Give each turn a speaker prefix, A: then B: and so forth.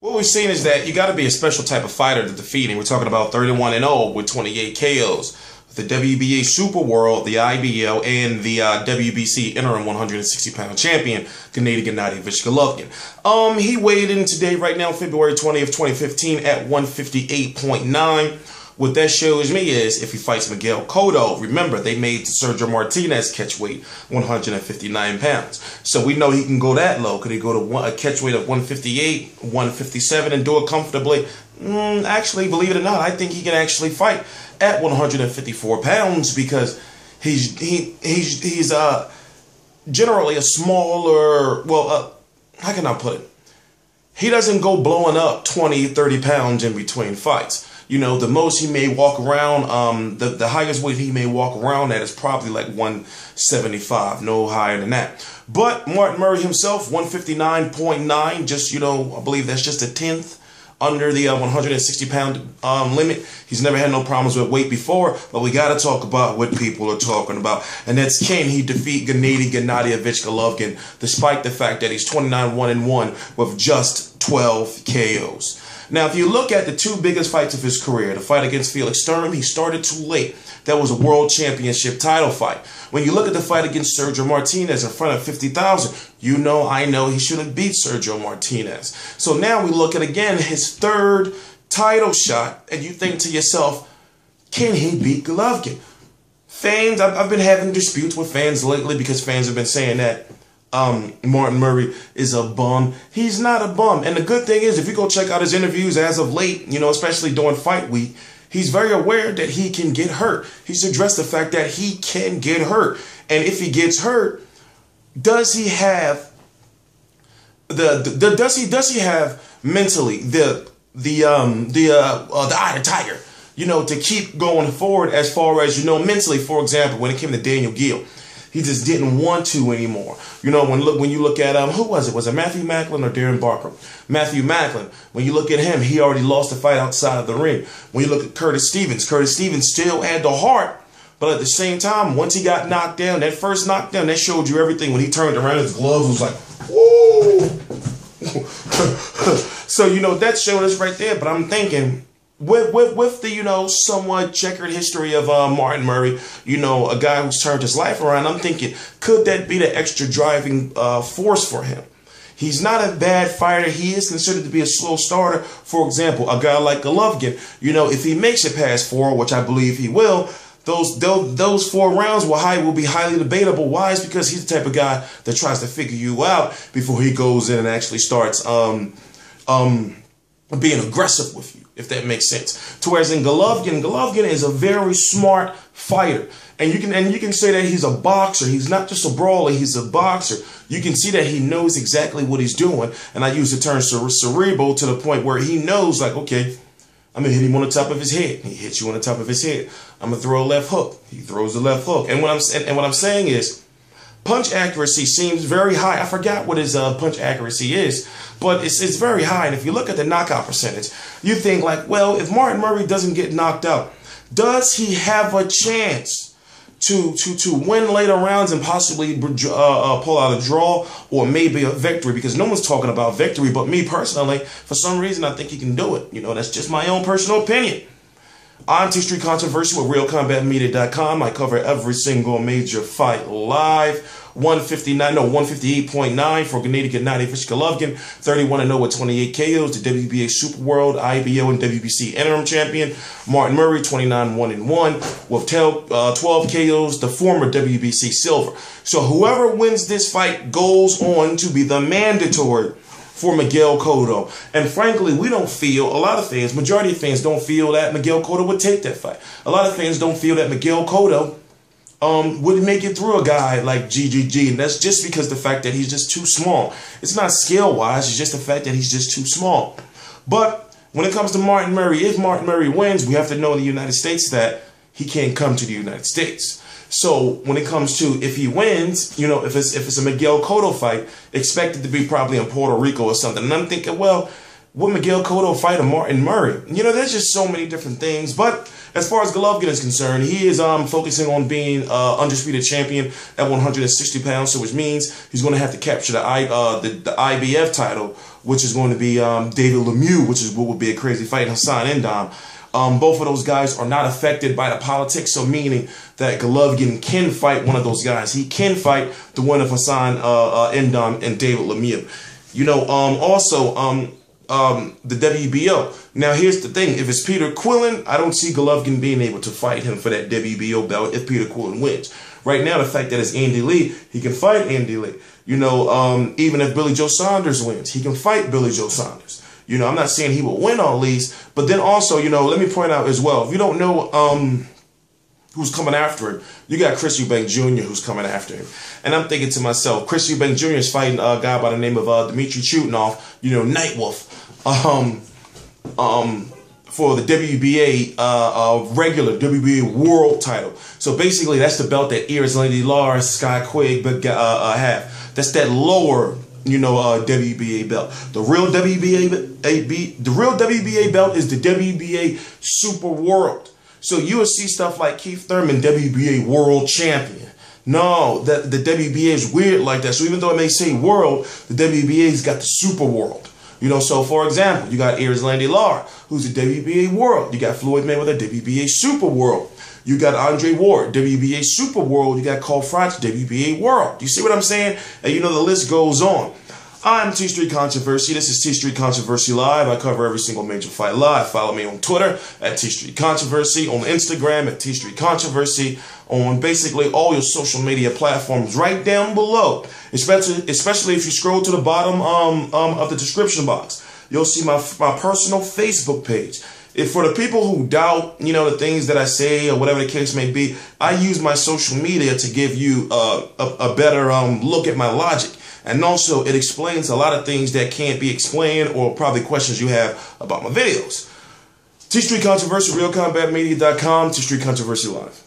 A: What we've seen is that you got to be a special type of fighter to defeat him. We're talking about 31-0 with 28 KOs. The WBA Super World, the IBO, and the WBC Interim 160-pound champion, Gennady Golovkin. He weighed in today, right now, February 20th, 2015, at 158.9. What that shows me is if he fights Miguel Cotto, remember, they made Sergio Martinez catch weight 159 pounds. So we know he can go that low. Could he go to a catch weight of 158, 157 and do it comfortably? Actually, believe it or not, I think he can actually fight at 154 pounds because he's generally a smaller, how can I put it? He doesn't go blowing up 20, 30 pounds in between fights. You know, the most he may walk around, the highest weight he may walk around at is probably like 175, no higher than that. But Martin Murray himself, 159.9, just, you know, I believe that's just a 10th under the 160-pound limit. He's never had no problems with weight before, but we got to talk about what people are talking about. And that's, can he defeat Gennady Golovkin, despite the fact that he's 29-1-1 with just 12 KOs. Now, if you look at the two biggest fights of his career, the fight against Felix Sturm, he started too late. That was a world championship title fight. When you look at the fight against Sergio Martinez in front of 50,000, you know, I know he should have beat Sergio Martinez. So now we look at, again, his third title shot, and you think to yourself, can he beat Golovkin? Fans, I've been having disputes with fans lately because fans have been saying that Martin Murray is a bum. He's not a bum. And the good thing is, if you go check out his interviews as of late, you know, especially during fight week, he's very aware that he can get hurt. He's addressed the fact that he can get hurt. And if he gets hurt, does he have does he have mentally the eye of the tiger, you know, to keep going forward as far as, you know, mentally? For example, when it came to Daniel Gill, he just didn't want to anymore. You know, when you look at, who was it? Was it Matthew Macklin or Darren Barker? Matthew Macklin. When you look at him, he already lost the fight outside of the ring. When you look at Curtis Stevens still had the heart, but at the same time, once he got knocked down, that first knockdown, that showed you everything. When he turned around, his gloves was like, whoa. So, you know, that showed us right there. But I'm thinking, with the, you know, somewhat checkered history of Martin Murray, you know, a guy who's turned his life around, I'm thinking, could that be the extra driving force for him? He's not a bad fighter. He is considered to be a slow starter. For example, a guy like Golovkin, you know, if he makes it past 4, which I believe he will, those 4 rounds will be highly debatable. Why? It's because he's the type of guy that tries to figure you out before he goes in and actually starts being aggressive with you, if that makes sense. To whereas in Golovkin is a very smart fighter. And you can say that he's a boxer. He's not just a brawler, he's a boxer. You can see that he knows exactly what he's doing. And I use the term cerebral to the point where he knows, like, okay, I'm going to hit him on the top of his head. He hits you on the top of his head. I'm going to throw a left hook. He throws the left hook. And what I'm saying is, punch accuracy seems very high. I forgot what his punch accuracy is, but it's very high. And if you look at the knockout percentage, you think like, well, if Martin Murray doesn't get knocked out, does he have a chance to win later rounds and possibly pull out a draw or maybe a victory? Because no one's talking about victory, but me personally, for some reason, I think he can do it. You know, that's just my own personal opinion. I'm T-Street Controversy with RealCombatMedia.com. I cover every single major fight live. 158.9 for Gennady Golovkin. 31-0 with 28 KOs. The WBA Super World IBO and WBC Interim champion. Martin Murray, 29-1-1 with 12 KOs. The former WBC silver. So whoever wins this fight goes on to be the mandatory for Miguel Cotto. And frankly, we don't feel, a lot of fans, majority of fans don't feel that Miguel Cotto would take that fight. A lot of fans don't feel that Miguel Cotto would make it through a guy like GGG. And that's just because the fact that he's just too small. It's not skill-wise, it's just the fact that he's just too small. But when it comes to Martin Murray, if Martin Murray wins, we have to know in the United States that he can't come to the United States. So when it comes to if he wins, you know, if it's a Miguel Cotto fight, expect it to be probably in Puerto Rico or something. And I'm thinking, well, would Miguel Cotto fight a Martin Murray? You know, there's just so many different things. But as far as Golovkin is concerned, he is focusing on being undisputed champion at 160 pounds. So which means he's going to have to capture the IBF title, which is going to be David Lemieux, which is what would be a crazy fight, Hassan N'Dam. Both of those guys are not affected by the politics, so meaning that Golovkin can fight one of those guys. He can fight the winner of Hassan N'Dam and David Lemieux. You know, also the WBO. Now, here's the thing. If it's Peter Quillin, I don't see Golovkin being able to fight him for that WBO belt if Peter Quillin wins. Right now, the fact that it's Andy Lee, he can fight Andy Lee. You know, even if Billy Joe Saunders wins, he can fight Billy Joe Saunders. You know, I'm not saying he will win all these, but then also, you know, let me point out as well, if you don't know who's coming after him, you got Chris Eubank Jr. who's coming after him. And I'm thinking to myself, Chris Eubank Jr. is fighting a guy by the name of Dmitry Chutinov, you know, Nightwolf, for the WBA regular WBA world title. So basically, that's the belt that Landy Lars, Sky Quigg have. That's that lower, you know, WBA belt. The real WBA belt is the WBA Super World. So you will see stuff like Keith Thurman, WBA World Champion. No, the WBA is weird like that. So even though it may say world, the WBA's got the Super World. You know, so for example, you got Landy Lara, who's the WBA World. You got Floyd Mayweather, WBA Super World. You got Andre Ward, WBA Super World. You got Cole Frotch, WBA World. You see what I'm saying? And you know, the list goes on. I'm T Street Controversy. This is T Street Controversy Live. I cover every single major fight live. Follow me on Twitter at T Street Controversy, on Instagram at T Street Controversy, on basically all your social media platforms right down below. Especially if you scroll to the bottom of the description box, you'll see my personal Facebook page. If for the people who doubt, you know, the things that I say or whatever the case may be, I use my social media to give you a better look at my logic. And also, it explains a lot of things that can't be explained or probably questions you have about my videos. T Street Controversy, RealCombatMedia.com, T Street Controversy Live.